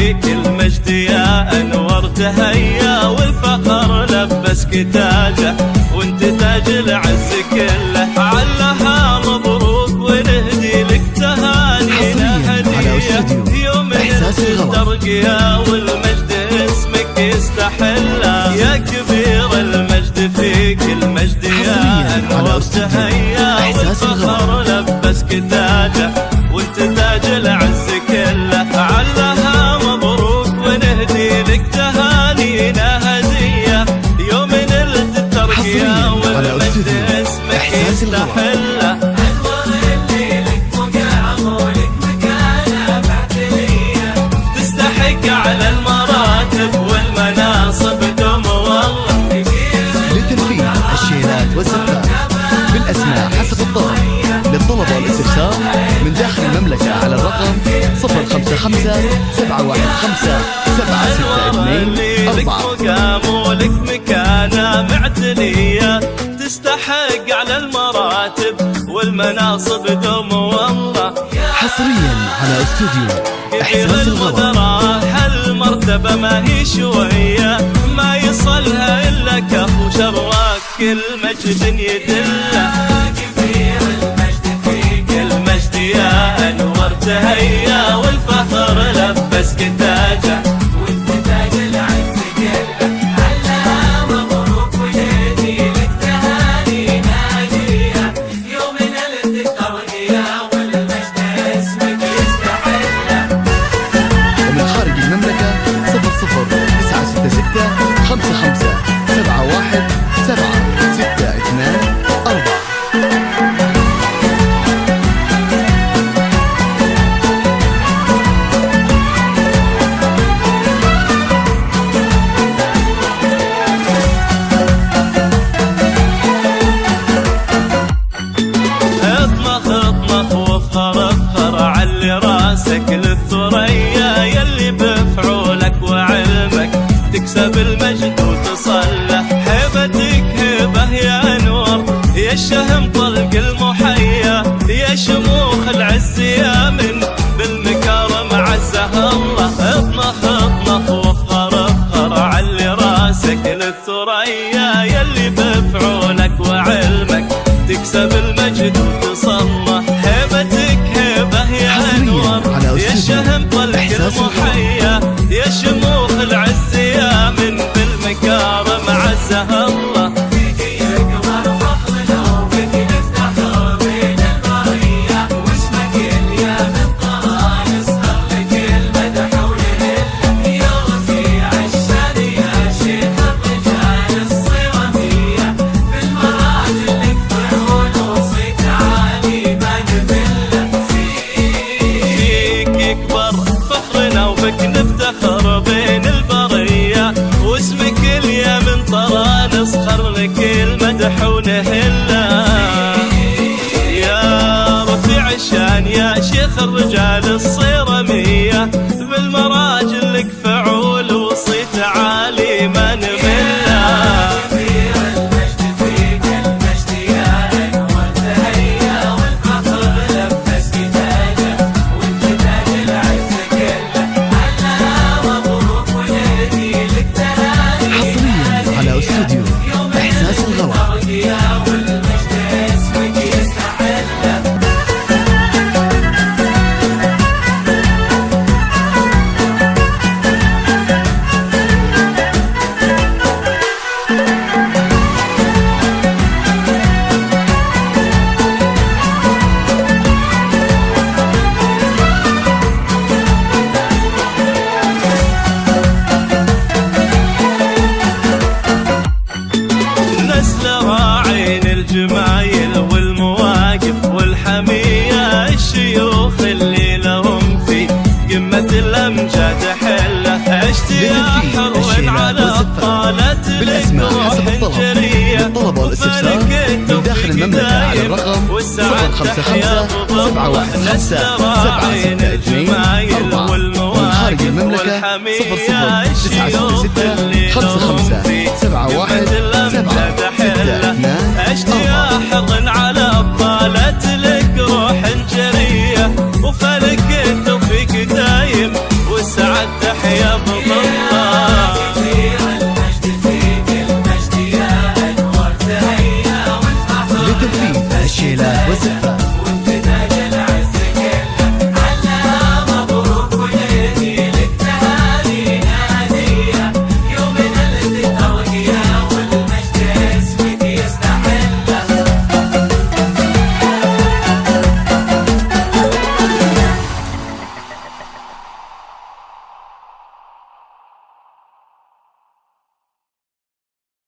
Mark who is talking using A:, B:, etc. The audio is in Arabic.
A: فيك المجد يا أنور تهيا، والفخر لبسك تاجه وانت تاج العز كله. علها مبروك ونهدي لك تهانينا هدية، يوم الترقية والمجد اسمك يستحله. يا كبير المجد فيك المجد يا أنور تهيا، والفخر لبسك تاجه وانت تاج العز كله. علها مبروك ونهدي لك تهانينا هدية، يوم نلت الترقية والمجد اسمك يستحله. تستحق على المراتب والمناصب دوم والله.
B: لتنفيذ الشيلات والزفات بالأسماء حسب الطلب. للطلب والاستفسار من داخل المملكة على الرقم 055 715 762 4.
A: مقام ولك مكانة معتلية، تستحق على المراتب والمناصب دوم والله.
B: حصريا على استوديو إحساس الغلا.
A: هالمرتبة ما هي شوية، ما يصلها إلا كفو شرواك كل مجد يدله. كبير المجد فيك المجد يا أنور تهيا، والفخر لبسك تاجه وانت تاج العز كله. علها مبروك ونهدي لك تهانينا هدية، يوم نلت الترقية والمجد اسمك يستحله.
B: ومن خارج المملكة 00966 55 71 7 6 2 4.
A: راسك للثريا يلي بفعولك وعلمك تكسب المجد وتصله. هيبتك هبه يا أنور يا الشهم طلق المحيا، يا شموخ العز يا من بالمكارم عزه الله. اطنخ اطنخ وافخر افخر علي راسك للثريا يلي بفعولك وعلمك تكسب المجد وتصله. هيبتك هبه يا أنور يا الشهم طلق المحيا، يا شموخ العز يا من بالمكارم عزه الله. فيك يكبر فخرنا وفيك نفتخر بين البرية، واسمك اليوم الطرى يسهر لك المدح ولهله. يا رفيع الشان يا شيخ الرجال الصرامية، بالمراجل لك فعول وصيت عالي ما نبله. فيك يكبر فخرنا وبك نفتخر بين البرية، واسمك اليوم طرى نسخر لك المدح ونهله. يا رفيع الشان يا شيخ الرجال الصرامية، بالمراجل لك فعول وصيت عالي ما نمله. كبير المجد فيك المجد يا أنور تهيا، والفخر لبسك تاجه وانت تاج العز كله. علها مبروك ونهدي لك تهانينا
B: حصريا على استوديو إحساس الغلا.
A: والمجد اسمك يستحله. نسل راعين الجمايل والمواقف والحمية، الشيوخ اللي لهم في قمة الأمجاد حله. اشتياق حر على الطالة
B: بالأسماء حسب الطلب. للطلب والاستفسار من داخل المملكة على الرقم 055 715 762 4. ومن خارج المملكة 00966 55 71 7.